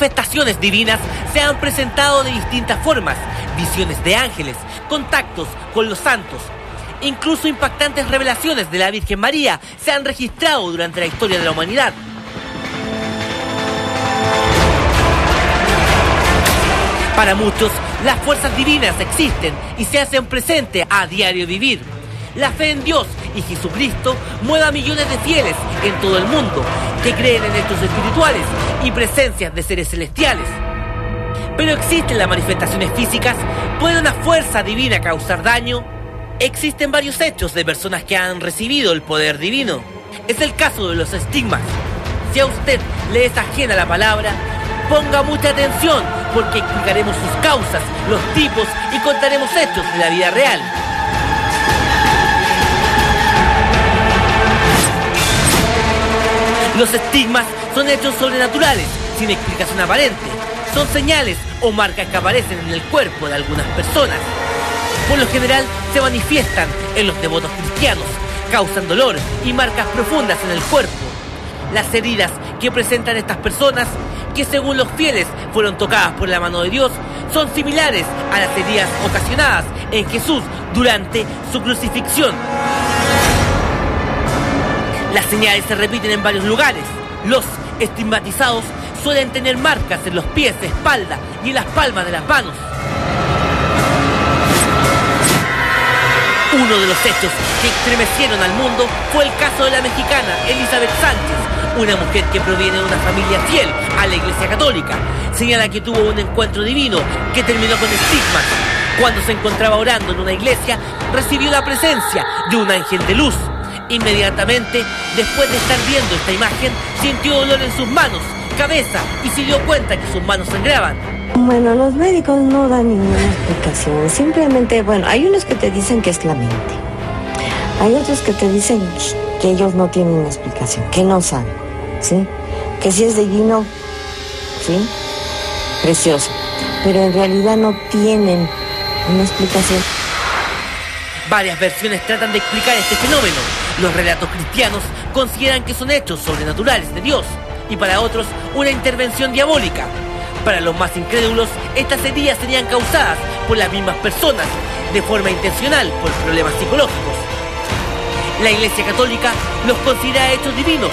manifestaciones divinas se han presentado de distintas formas: visiones de ángeles, contactos con los santos. Incluso impactantes revelaciones de la Virgen María se han registrado durante la historia de la humanidad. Para muchos, las fuerzas divinas existen y se hacen presentes a diario vivir. La fe en Dios y Jesucristo mueve a millones de fieles en todo el mundo que creen en hechos espirituales y presencias de seres celestiales. Pero ¿existen las manifestaciones físicas? ¿Puede una fuerza divina causar daño? Existen varios hechos de personas que han recibido el poder divino. Es el caso de los estigmas. Si a usted le es ajena la palabra, ponga mucha atención, porque explicaremos sus causas, los tipos y contaremos hechos de la vida real. Los estigmas son hechos sobrenaturales, sin explicación aparente. Son señales o marcas que aparecen en el cuerpo de algunas personas. Por lo general, se manifiestan en los devotos cristianos, causan dolor y marcas profundas en el cuerpo. Las heridas que presentan estas personas, que según los fieles fueron tocadas por la mano de Dios, son similares a las heridas ocasionadas en Jesús durante su crucifixión. Las señales se repiten en varios lugares. Los estigmatizados suelen tener marcas en los pies, espalda y en las palmas de las manos. Uno de los hechos que estremecieron al mundo fue el caso de la mexicana Elizabeth Sánchez, una mujer que proviene de una familia fiel a la Iglesia Católica. Señala que tuvo un encuentro divino que terminó con estigmas. Cuando se encontraba orando en una iglesia, recibió la presencia de un ángel de luz. Inmediatamente, después de estar viendo esta imagen, sintió dolor en sus manos, cabeza y se dio cuenta que sus manos sangraban. Bueno, los médicos no dan ninguna explicación. Simplemente, hay unos que te dicen que es la mente. Hay otros que te dicen que ellos no tienen una explicación, que no saben, ¿sí? Que si es divino, ¿sí? Precioso. Pero en realidad no tienen una explicación. Varias versiones tratan de explicar este fenómeno. Los relatos cristianos consideran que son hechos sobrenaturales de Dios y para otros una intervención diabólica. Para los más incrédulos, estas heridas serían causadas por las mismas personas de forma intencional por problemas psicológicos. La Iglesia Católica los considera hechos divinos,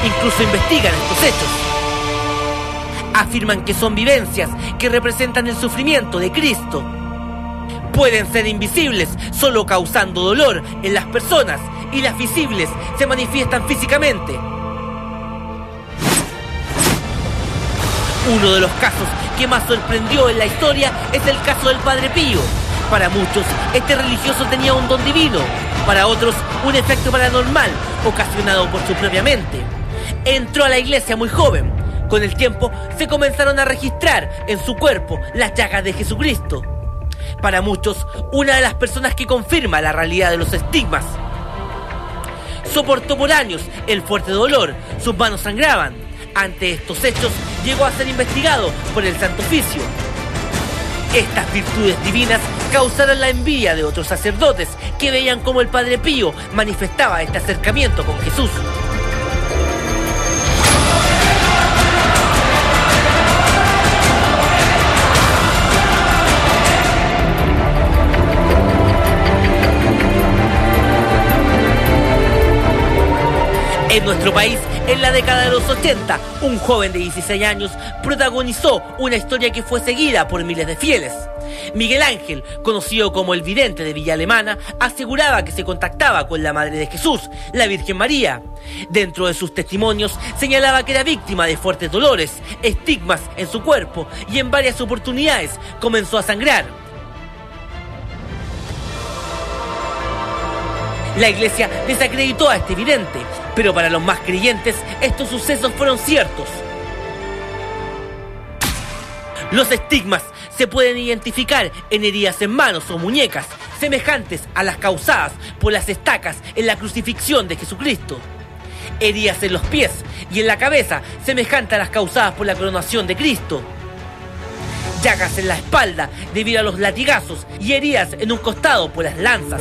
incluso investigan estos hechos. Afirman que son vivencias que representan el sufrimiento de Cristo. Pueden ser invisibles, solo causando dolor en las personas, y las visibles se manifiestan físicamente. Uno de los casos que más sorprendió en la historia es el caso del Padre Pío. Para muchos, este religioso tenía un don divino, para otros, un efecto paranormal ocasionado por su propia mente. Entró a la iglesia muy joven. Con el tiempo, se comenzaron a registrar en su cuerpo las llagas de Jesucristo. Para muchos, una de las personas que confirma la realidad de los estigmas. Soportó por años el fuerte dolor, sus manos sangraban. Ante estos hechos, llegó a ser investigado por el Santo Oficio. Estas virtudes divinas causaron la envidia de otros sacerdotes que veían cómo el Padre Pío manifestaba este acercamiento con Jesús. En nuestro país, en la década de los 80, un joven de 16 años protagonizó una historia que fue seguida por miles de fieles. Miguel Ángel, conocido como el vidente de Villa Alemana, aseguraba que se contactaba con la Madre de Jesús, la Virgen María. Dentro de sus testimonios, señalaba que era víctima de fuertes dolores, estigmas en su cuerpo y en varias oportunidades comenzó a sangrar. La iglesia desacreditó a este vidente, pero para los más creyentes, estos sucesos fueron ciertos. Los estigmas se pueden identificar en heridas en manos o muñecas, semejantes a las causadas por las estacas en la crucifixión de Jesucristo. Heridas en los pies y en la cabeza, semejantes a las causadas por la coronación de Cristo. Llagas en la espalda debido a los latigazos y heridas en un costado por las lanzas.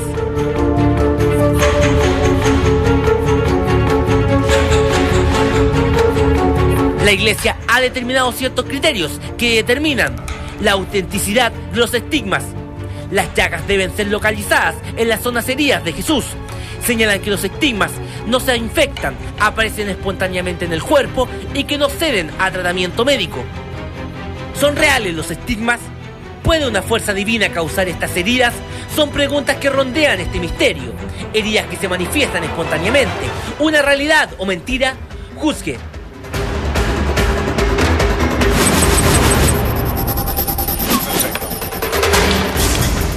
La Iglesia ha determinado ciertos criterios que determinan la autenticidad de los estigmas. Las llagas deben ser localizadas en las zonas heridas de Jesús. Señalan que los estigmas no se infectan, aparecen espontáneamente en el cuerpo y que no ceden a tratamiento médico. ¿Son reales los estigmas? ¿Puede una fuerza divina causar estas heridas? Son preguntas que rondean este misterio. Heridas que se manifiestan espontáneamente. ¿Una realidad o mentira? Juzgue.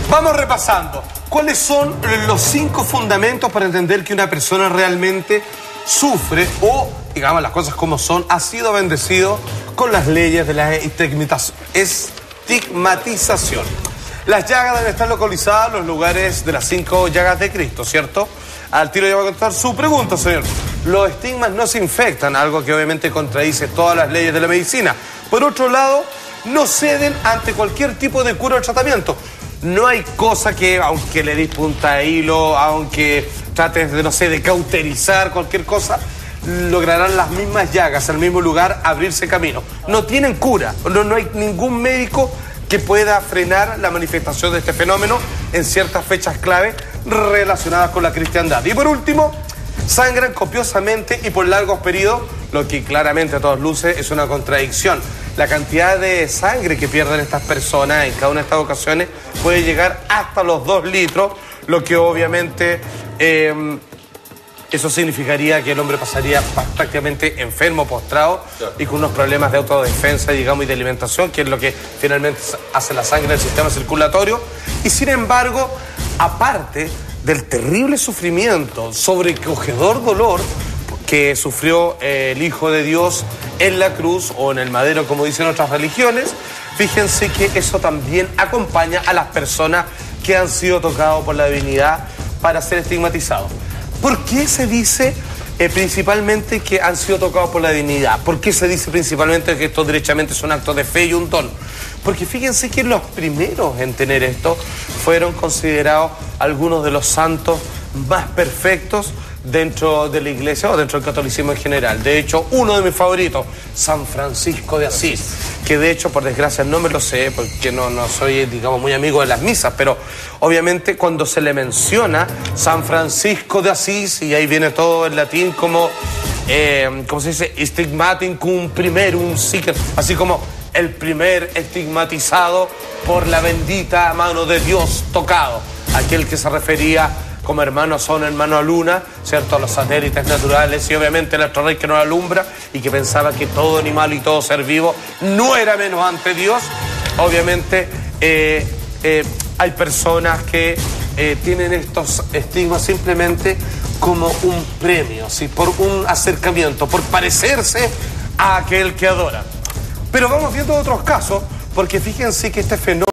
Vamos repasando. ¿Cuáles son los 5 fundamentos para entender que una persona realmente sufre o, digamos las cosas como son, ha sido bendecido con las leyes de la estigmatización? Las llagas deben estar localizadas en los lugares de las 5 llagas de Cristo, ¿cierto? Al tiro ya va a contestar su pregunta, señor. Los estigmas no se infectan, algo que obviamente contradice todas las leyes de la medicina. Por otro lado, no ceden ante cualquier tipo de cura o tratamiento. No hay cosa que, aunque le des punta de hilo, aunque trates de, no sé, de cauterizar cualquier cosa, lograrán las mismas llagas al mismo lugar abrirse camino. No tienen cura, no hay ningún médico que pueda frenar la manifestación de este fenómeno en ciertas fechas clave relacionadas con la cristiandad. Y por último, sangran copiosamente y por largos periodos, lo que claramente a todas luces es una contradicción. La cantidad de sangre que pierden estas personas en cada una de estas ocasiones puede llegar hasta los 2 litros, lo que obviamente eso significaría que el hombre pasaría prácticamente enfermo, postrado y con unos problemas de autodefensa, digamos, y de alimentación, que es lo que finalmente hace la sangre en el sistema circulatorio. Y sin embargo, aparte del terrible sufrimiento, sobrecogedor dolor que sufrió el Hijo de Dios en la cruz o en el madero, como dicen otras religiones, fíjense que eso también acompaña a las personas que han sido tocados por la divinidad para ser estigmatizados. ¿Por qué se dice principalmente que han sido tocados por la divinidad? ¿Por qué se dice principalmente que esto derechamente es un acto de fe y un don? Porque fíjense que los primeros en tener esto fueron considerados algunos de los santos más perfectos dentro de la iglesia o dentro del catolicismo en general. De hecho, uno de mis favoritos, San Francisco de Asís, que de hecho, por desgracia, no me lo sé, porque no soy, digamos, muy amigo de las misas, pero obviamente cuando se le menciona San Francisco de Asís, y ahí viene todo en latín como, ¿cómo se dice? Stigmaticum primerum sicer, así como el primer estigmatizado por la bendita mano de Dios tocado, aquel que se refería como hermanos son hermano a luna, ¿cierto? A los satélites naturales y obviamente el astro rey que nos alumbra y que pensaba que todo animal y todo ser vivo no era menos ante Dios. Obviamente hay personas que tienen estos estigmas simplemente como un premio, ¿sí? Por un acercamiento, por parecerse a aquel que adora. Pero vamos viendo otros casos, porque fíjense que este fenómeno